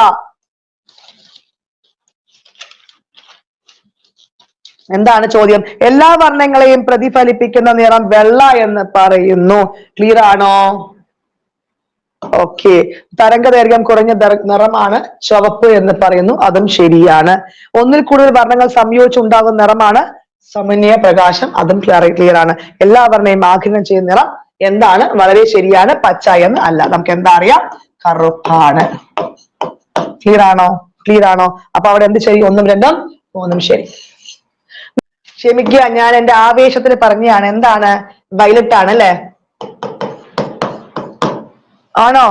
എന്താണ് ചോദ്യം? എല്ലാ വർണ്ണങ്ങളെയും പ്രതിഫലിപ്പിക്കുന്ന നിറം വെള്ള എന്ന് പറയുന്നു. ക്ലിയർ ആണോ? ഓക്കെ. തരംഗദൈർഘ്യം കുറഞ്ഞ നിറമാണ് ചുവപ്പ് എന്ന് പറയുന്നു. അതും ശരിയാണ്. ഒന്നിൽ കൂടുതൽ വർണ്ണങ്ങൾ സംയോജിച്ചുണ്ടാകുന്ന നിറമാണ് സമന്വയ പ്രകാശം. അതും ക്ലിയർ ആണ്. എല്ലാ വർണ്ണയും ആഗിരണം ചെയ്യുന്ന നിറം എന്താണ്? വളരെ ശരിയാണ്. പച്ച എന്ന് അല്ല. നമുക്ക് എന്താ അറിയാം? കറുപ്പാണ്. ക്ലിയർ ആണോ? ക്ലിയർ ആണോ? അപ്പൊ അവിടെ എന്ത് ശരി? 1 ഉം 2 ഉം 3 ഉം ശരി. ക്ഷമിക്കുക, ഞാൻ എന്റെ ആവേശത്തിന് പറഞ്ഞാണ്. എന്താണ്? വയലറ്റ് ആണ് അല്ലെ? ആണോ?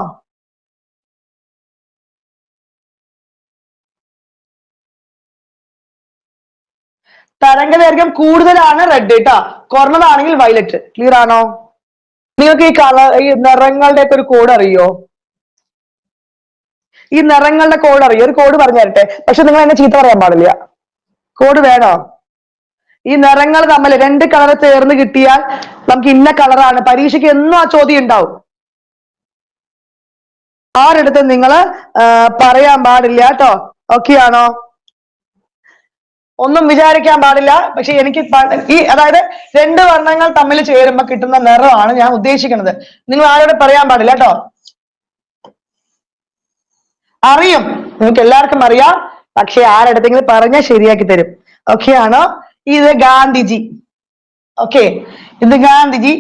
തരംഗദൈർഘ്യം കൂടുതലാണ് റെഡ് കേട്ടോ, കുറഞ്ഞതാണെങ്കിൽ വയലറ്റ്. ക്ലിയർ ആണോ? നിങ്ങൾക്ക് ഈ നിറങ്ങളുടെ ഒക്കെ ഒരു കോഡ് അറിയോ? ഈ നിറങ്ങളുടെ കോഡ് അറിയോ? ഒരു കോഡ് പറഞ്ഞു തരട്ടെ. പക്ഷെ നിങ്ങൾ എന്നെ ചീത്ത പറയാൻ പാടില്ല. കോഡ് വേണോ? ഈ നിറങ്ങൾ തമ്മിൽ 2 കളർ ചേർന്ന് കിട്ടിയാൽ നമുക്ക് ഇന്ന കളറാണ്. പരീക്ഷയ്ക്ക് എന്നും ആ ചോദ്യം ഉണ്ടാവും. ആരെടുത്ത് നിങ്ങൾ പറയാൻ പാടില്ല കേട്ടോ. ഓക്കെ ആണോ? ഒന്നും വിചാരിക്കാൻ പാടില്ല. പക്ഷെ എനിക്ക് അതായത് 2 വർണ്ണങ്ങൾ തമ്മിൽ ചേരുമ്പോ കിട്ടുന്ന നിറമാണ് ഞാൻ ഉദ്ദേശിക്കുന്നത്. നിങ്ങൾ ആരോട് പറയാൻ പാടില്ല കേട്ടോ. അറിയും, നിങ്ങൾക്ക് എല്ലാവർക്കും അറിയാം. പക്ഷെ ആരെടുത്തെങ്കിലും പറഞ്ഞാൽ ശരിയാക്കി തരും. ഓക്കെ ആണോ? ഇത് ഗാന്ധിജി. ഓക്കെ, ഇത് ഗാന്ധിജി.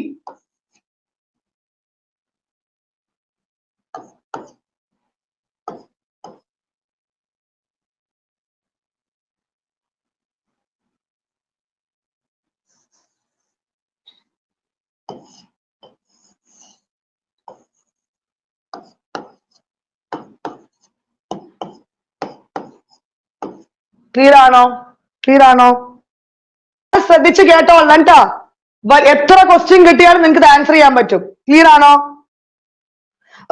ക്ലിയർ ആണോ? ക്ലിയർ ആണോ? ശ്രദ്ധിച്ച് കേട്ടോളാം കേട്ടോ. എത്ര ക്വസ്റ്റ്യൻ കിട്ടിയാലും നിങ്ങൾക്ക് ആൻസർ ചെയ്യാൻ പറ്റും. ക്ലിയർ ആണോ?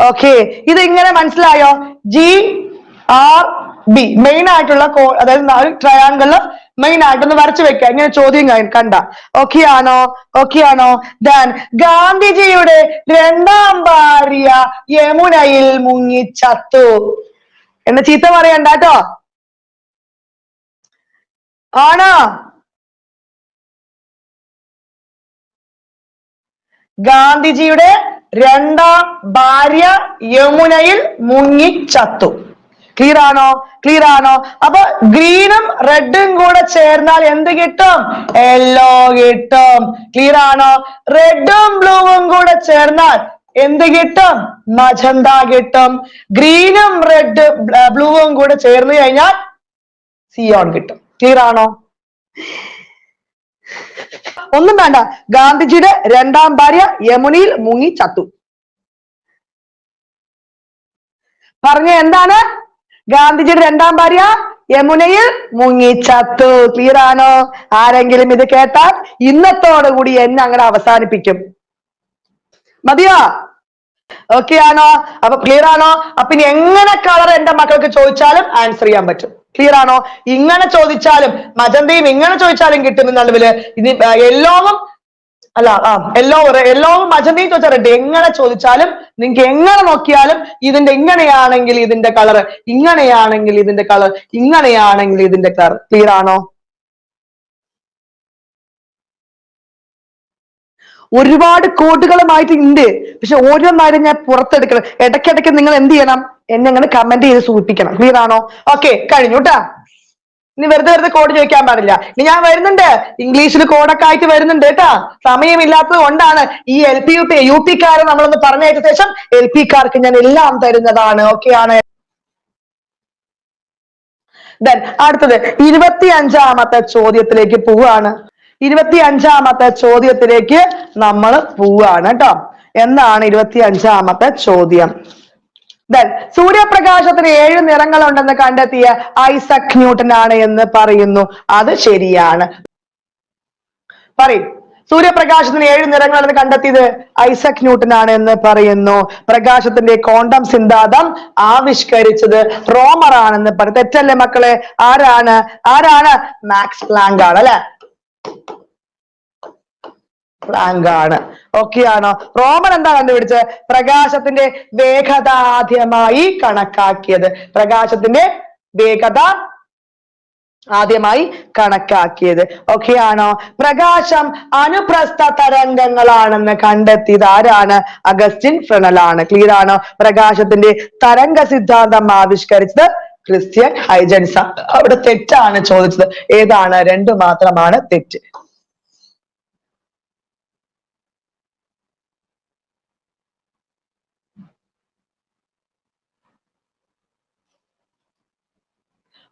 ഓക്കെ, ഇത് ഇങ്ങനെ മനസ്സിലായോ? GRB മെയിൻ ആയിട്ടുള്ള അതായത് ട്രയാങ്കിളില് മെയിൻ ആയിട്ടൊന്ന് വരച്ചു വെക്കുക. ഇങ്ങനെ ചോദ്യം കണ്ട. ഓക്കെ ആണോ? ഓക്കെ ആണോ? ദെൻ ഗാന്ധിജിയുടെ 2ാം ഭാര്യ യമുനയിൽ മുങ്ങി ചത്തു. എന്നെ ചീത്ത പറയണ്ട കേട്ടോ. ആണോ? ഗാന്ധിജിയുടെ 2ാം ഭാര്യ യമുനയിൽ മുങ്ങി ചത്തു. ക്ലിയർ ആണോ? ക്ലിയർ ആണോ? അപ്പൊ ഗ്രീനും റെഡും കൂടെ ചേർന്നാൽ എന്ത് കിട്ടും? യെല്ലോ കിട്ടും. ക്ലിയർ ആണോ? റെഡും ബ്ലൂവും കൂടെ ചേർന്നാൽ എന്ത് കിട്ടും? മജന്ത കിട്ടും. ഗ്രീനും ബ്ലൂവും കൂടെ ചേർന്ന് കഴിഞ്ഞാൽ സിയോൺ കിട്ടും. ക്ലിയർ ആണോ? ഒന്നും വേണ്ട. ഗാന്ധിജിയുടെ 2ാം ഭാര്യ യമുനയിൽ മുങ്ങി ചത്തു. പറഞ്ഞ എന്താണ്? ഗാന്ധിജിയുടെ 2ാം ഭാര്യ യമുനയിൽ മുങ്ങി ചത്തു. ക്ലിയർ ആണോ? ആരെങ്കിലും ഇത് കേട്ടാൽ ഇന്നത്തോടുകൂടി എന്നെ അങ്ങനെ അവസാനിപ്പിക്കും. മതിയോ? ഓക്കെ ആണോ? അപ്പൊ ക്ലിയർ ആണോ? അപ്പൊ ഇനി എങ്ങനെ കളർ എന്റെ മക്കൾക്ക് ചോദിച്ചാലും ആൻസർ ചെയ്യാൻ പറ്റും. ക്ലിയർ ആണോ? ഇങ്ങനെ ചോദിച്ചാലും മജന്തയും ഇങ്ങനെ ചോദിച്ചാലും കിട്ടും. നടുവില് ഇനി യെല്ലോവും അല്ല യെല്ലോവും മജന്തയും ചോദിച്ചാൽ റെഡ്. എങ്ങനെ ചോദിച്ചാലും നിങ്ങൾക്ക് എങ്ങനെ നോക്കിയാലും ഇതിന്റെ ഇങ്ങനെയാണെങ്കിൽ ഇതിന്റെ കളർ, ഇങ്ങനെയാണെങ്കിൽ ഇതിന്റെ കളർ, ഇങ്ങനെയാണെങ്കിൽ ഇതിന്റെ കളർ. ക്ലിയർ ആണോ? ഒരുപാട് കോഡുകളുമായിട്ട് ഉണ്ട്. പക്ഷെ ഓരോന്നാരും ഞാൻ പുറത്തെടുക്കണം. ഇടയ്ക്കിടയ്ക്ക് നിങ്ങൾ എന്ത് ചെയ്യണം? എന്നെ അങ്ങനെ കമന്റ് ചെയ്ത് സൂചിപ്പിക്കണം. ക്ലിയർ ആണോ? ഓക്കെ, കഴിഞ്ഞു കേട്ടാ. ഇനി വെറുതെ കോഡ് ചോദിക്കാൻ പാടില്ല. ഇനി ഞാൻ വരുന്നുണ്ട്, ഇംഗ്ലീഷിൽ കോഡൊക്കെ ആയിട്ട് വരുന്നുണ്ട് കേട്ടാ. സമയമില്ലാത്തത് കൊണ്ടാണ്. ഈ LP UP കാരെ നമ്മളൊന്ന് പറഞ്ഞയച്ച ശേഷം LP കാർക്ക് ഞാൻ എല്ലാം തരുന്നതാണ്. ഓക്കെ ആണ്. ദെൻ അടുത്തത് 25ാമത്തെ ചോദ്യത്തിലേക്ക് പോവുകയാണ്. 25ാമത്തെ ചോദ്യത്തിലേക്ക് നമ്മൾ പോവുകയാണ് കേട്ടോ. എന്താണ് 25ാമത്തെ ചോദ്യം? ദെൻ സൂര്യപ്രകാശത്തിന് 7 നിറങ്ങൾ ഉണ്ടെന്ന് കണ്ടെത്തിയ ഐസക് ന്യൂട്ടൻ ആണ് എന്ന് പറയുന്നു. അത് ശരിയാണ്. പറയും. സൂര്യപ്രകാശത്തിന് 7 നിറങ്ങൾ എന്ന് കണ്ടെത്തിയത് ഐസക് ന്യൂട്ടൻ ആണ് എന്ന് പറയുന്നു. പ്രകാശത്തിന്റെ ക്വാണ്ടം സിദ്ധാന്തം ആവിഷ്കരിച്ചത് റോമർ ആണെന്ന് പറയും. തെറ്റല്ലേ മക്കളെ? ആരാണ്? മാക്സ് പ്ലാങ്ക് ആണ് അല്ലെ? പ്ലാങ്ക് ആണ്. ഓക്കെ ആണോ? റോമൻ എന്താ കണ്ടുപിടിച്ചത്? പ്രകാശത്തിന്റെ വേഗത ആദ്യമായി കണക്കാക്കിയത്. പ്രകാശത്തിന്റെ വേഗത ആദ്യമായി കണക്കാക്കിയത്. ഓക്കെ ആണോ? പ്രകാശം അനുപ്രസ്ഥ തരംഗങ്ങളാണെന്ന് കണ്ടെത്തിയത് ആരാണ്? അഗസ്റ്റിൻ ഫ്രെണൽ ആണ്. ക്ലിയർ ആണോ? പ്രകാശത്തിന്റെ തരംഗ സിദ്ധാന്തം ആവിഷ്കരിച്ചത് ക്രിസ്ത്യൻ ഹൈജൻസ്. അവിടെ തെറ്റാണ് ചോദിച്ചത്. ഏതാണ്? 2 മാത്രമാണ് തെറ്റ്.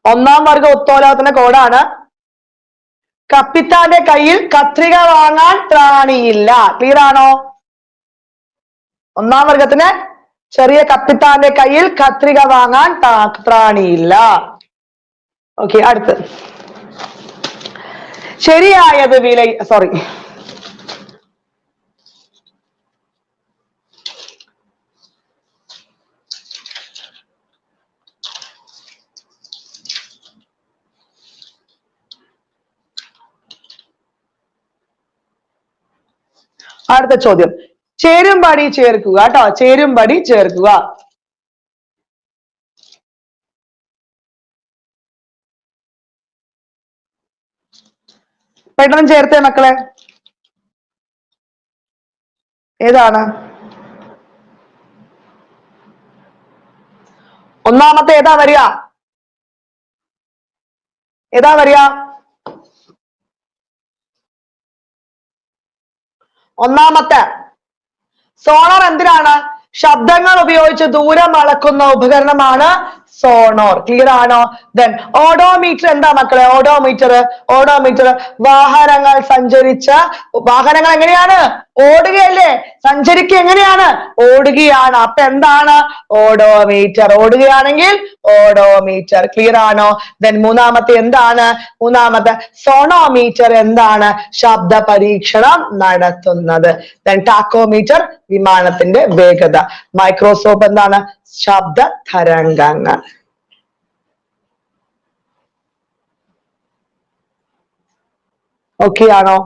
ഒന്നാം വർഗ ഉത്തോലകത്തിന്റെ കോഡാണ്. കപ്പിത്താന്റെ കയ്യിൽ കത്രിക വാങ്ങാൻ ത്രാണിയില്ല. ക്ലിയർ ആണോ? ഒന്നാം വർഗത്തിന് ചെറിയ കപ്പിത്താന്റെ കയ്യിൽ കത്രിക വാങ്ങാൻ ത്രാണിയില്ല. ഓക്കെ, അടുത്ത് ശരിയായത് സോറി, അടുത്ത ചോദ്യം ചേരുംപടി ചേർക്കുക കേട്ടോ. ചേരുംപടി ചേർക്കുക. പെട്ടെന്ന് ചേർത്തേ മക്കളെ. ഏതാണ്? ഒന്നാമത്തെ ഏതാ വരിക? ഏതാ വരിക? ഒന്നാമത്തെ. സോണാർ എന്തിനാണ്? ശബ്ദങ്ങൾ ഉപയോഗിച്ച് ദൂരം അളക്കുന്ന ഉപകരണമാണ് സോണോർ. ക്ലിയർ ആണോ? ദെൻ ഓഡോമീറ്റർ എന്താ മക്കളെ? ഓഡോമീറ്റർ വാഹനങ്ങൾ വാഹനങ്ങൾ എങ്ങനെയാണ്? ഓടുകയല്ലേ? സഞ്ചരിക്കുക എങ്ങനെയാണ്? ഓടുകയാണ്. അപ്പൊ എന്താണ്? ഓഡോമീറ്റർ. ഓടുകയാണെങ്കിൽ ഓഡോമീറ്റർ. ക്ലിയർ ആണോ? ദെൻ മൂന്നാമത്തെ എന്താണ്? സോണോമീറ്റർ എന്താണ്? ശബ്ദ പരീക്ഷണം നടത്തുന്നത്. ദെൻ ടാക്കോമീറ്റർ വിമാനത്തിന്റെ വേഗത. മൈക്രോസ്കോപ്പ് എന്താണ്? ശബ്ദ തരംഗങ്ങൾ. ഓക്കെ ആണോ?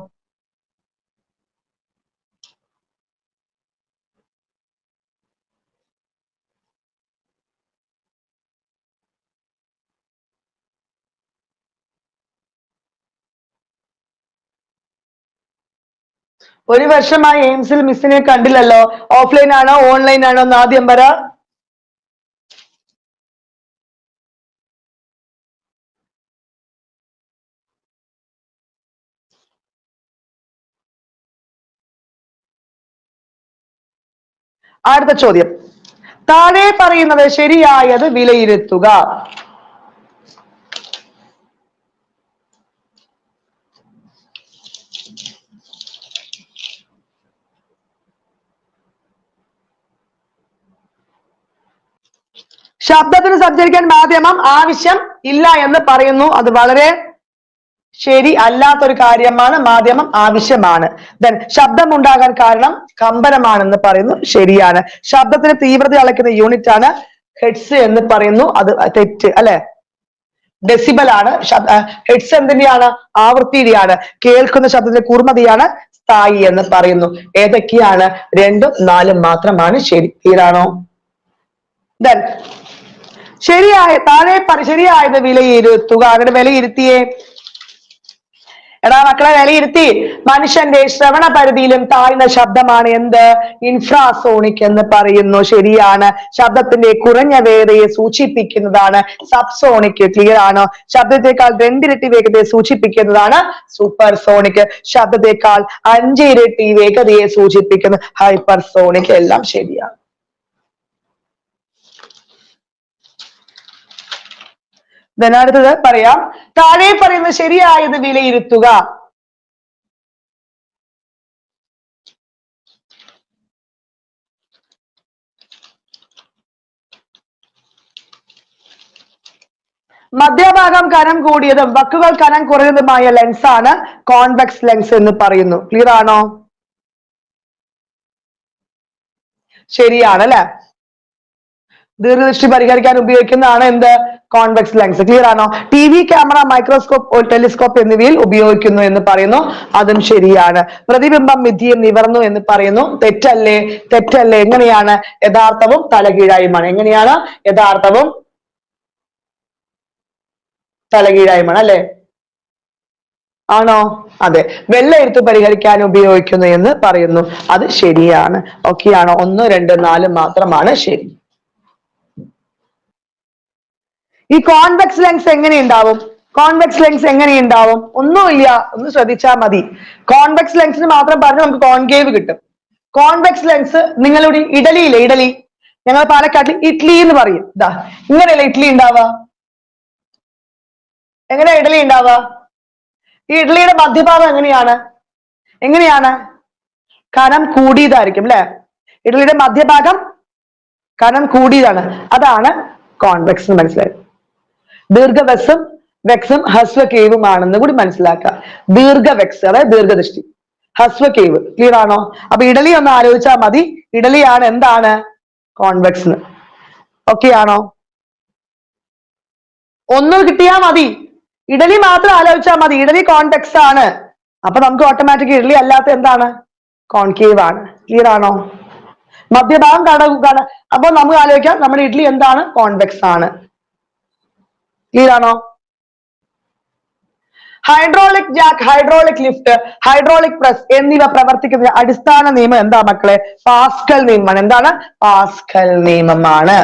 ഒരു വർഷമായി എയിംസിൽ മിസ്സിനെ കണ്ടില്ലല്ലോ. ഓഫ്ലൈൻ ആണോ ഓൺലൈൻ ആണോ എന്ന് ആദ്യം പറ. അടുത്ത ചോദ്യം, താഴെ പറയുന്നത് ശരിയായത് വിലയിരുത്തുക. ശബ്ദത്തിന് സഞ്ചരിക്കാൻ മാധ്യമം ആവശ്യം ഇല്ല എന്ന് പറയുന്നു. അത് വളരെ ശരി അല്ലാത്തൊരു കാര്യമാണ്. മാധ്യമം ആവശ്യമാണ്. ദെൻ ശബ്ദം ഉണ്ടാകാൻ കാരണം കമ്പനമാണെന്ന് പറയുന്നു. ശരിയാണ്. ശബ്ദത്തിന് തീവ്രത അളക്കുന്ന യൂണിറ്റ് ആണ് ഹെഡ്സ് എന്ന് പറയുന്നു. അത് തെറ്റ് അല്ലെ? ഡെസിബൽ ആണ്. ഹെഡ്സ് എന്തിന്റെയാണ്? ആവൃത്തിയുടെയാണ്. കേൾക്കുന്ന ശബ്ദത്തിന്റെ കൂർമ്മതയാണ് സ്ഥായി എന്ന് പറയുന്നു. ഏതൊക്കെയാണ്? 2ഉം 4ഉം മാത്രമാണ് ശരി. തീരാണോ? ദെൻ ശരിയായത് വിലയിരുത്തുക. അങ്ങനെ വിലയിരുത്തിയേ. എടാ മക്കളെ, വിലയിരുത്തി. മനുഷ്യന്റെ ശ്രവണ പരിധിയിലും താഴ്ന്ന ശബ്ദമാണ് എന്ത്? ഇൻഫ്രാസോണിക് എന്ന് പറയുന്നു. ശരിയാണ്. ശബ്ദത്തിന്റെ കുറഞ്ഞ വേഗതയെ സൂചിപ്പിക്കുന്നതാണ് സബ്സോണിക്. ക്ലിയർ ആണോ? ശബ്ദത്തെക്കാൾ 2 ഇരട്ടി വേഗതയെ സൂചിപ്പിക്കുന്നതാണ് സൂപ്പർസോണിക്. ശബ്ദത്തെക്കാൾ 5 ഇരട്ടി വേഗതയെ സൂചിപ്പിക്കുന്ന ഹൈപ്പർസോണിക്. എല്ലാം ശരിയാണ്. അടുത്തത് പറയാം. താഴെ പറയുന്നത് ശരിയായത് വിലയിരുത്തുക. മധ്യഭാഗം കനം കൂടിയതും വക്കുകൾ കനം കുറഞ്ഞതുമായ ലെൻസാണ് കോൺവെക്സ് ലെൻസ് എന്ന് പറയുന്നു. ക്ലിയർ ആണോ? ശരിയാണ് അല്ലെ? ദീർഘദൃഷ്ടി പരിഹരിക്കാൻ ഉപയോഗിക്കുന്നതാണ് എന്ത്? Convex lens. ക്ലിയർ ആണോ? T V, camera, microscope, telescope എന്നിവയിൽ ഉപയോഗിക്കുന്നു എന്ന് പറയുന്നു. അതും ശരിയാണ്. പ്രതിബിംബം മിഥ്യയും നിവർന്നു എന്ന് പറയുന്നു. തെറ്റല്ലേ? തെറ്റല്ലേ? എങ്ങനെയാണ്? യഥാർത്ഥവും തലകീഴായുമാണ്. എങ്ങനെയാണ്? യഥാർത്ഥവും തലകീഴായുമാണ് അല്ലെ? ആണോ? അതെ. വെള്ള എഴുത്ത് പരിഹരിക്കാൻ ഉപയോഗിക്കുന്നു എന്ന് പറയുന്നു. അത് ശരിയാണ്. ഓക്കെ ആണോ? 1, 2, 4 മാത്രമാണ് ശരി. ഈ കോൺവെക്സ് ലെൻസ് എങ്ങനെയുണ്ടാവും? കോൺവെക്സ് ലെൻസ് എങ്ങനെയുണ്ടാവും? ഒന്നുമില്ല, ഒന്ന് ശ്രദ്ധിച്ചാൽ മതി. കോൺവെക്സ് ലെൻസിന് മാത്രം പറഞ്ഞ് നമുക്ക് കോൺകേവ് കിട്ടും. കോൺവെക്സ് ലെൻസ് നിങ്ങളുടെ ഇഡലിയില്ലേ, ഇഡലി, ഞങ്ങൾ പാലക്കാട്ടിൽ ഇഡ്ലി എന്ന് പറയും. ഇതാ ഇങ്ങനെയല്ലേ ഇഡ്ലി ഉണ്ടാവുക? എങ്ങനെയാ ഇഡലി ഉണ്ടാവുക? ഈ ഇഡ്ലിയുടെ മധ്യഭാഗം എങ്ങനെയാണ്? എങ്ങനെയാണ്? കനം കൂടിയതായിരിക്കും അല്ലെ? ഇഡലിയുടെ മധ്യഭാഗം കനം കൂടിയതാണ്. അതാണ് കോൺവെക്സ് എന്ന് മനസ്സിലായത്. ദീർഘവെക്സും വെക്സും ഹ്രസ്വകേവുമാണെന്ന് കൂടി മനസ്സിലാക്കുക. ദീർഘവെക്സ് അതായത് ദീർഘദൃഷ്ടി, ഹ്രസ്വകേവ്. ക്ലിയർ ആണോ? അപ്പൊ ഇഡലി ഒന്ന് ആലോചിച്ചാൽ മതി. ഇഡലിയാണ് എന്താണ്? കോൺവെക്സ്. ഓക്കെ ആണോ? ഒന്ന് കിട്ടിയാ മതി. ഇഡലി മാത്രം ആലോചിച്ചാൽ മതി. ഇഡലി കോൺവെക്സ് ആണ്. അപ്പൊ നമുക്ക് ഓട്ടോമാറ്റിക് ഇഡലി അല്ലാത്ത എന്താണ്? കോൺകേവ് ആണ്. ക്ലിയർ ആണോ? മധ്യഭാഗം കാണ. അപ്പൊ നമുക്ക് ആലോചിക്കാം നമ്മുടെ ഇഡ്ലി എന്താണ്? കോൺവെക്സ് ആണ്. ക്ലിയർ ആണോ? Hydraulic Jack, hydraulic lift, hydraulic press എന്നിവ പ്രവർത്തിക്കുന്ന അടിസ്ഥാന നിയമം എന്താ മക്കളെ? പാസ്കൽ നിയമമാണ്. എന്താണ്? പാസ്കൽ നിയമമാണ്.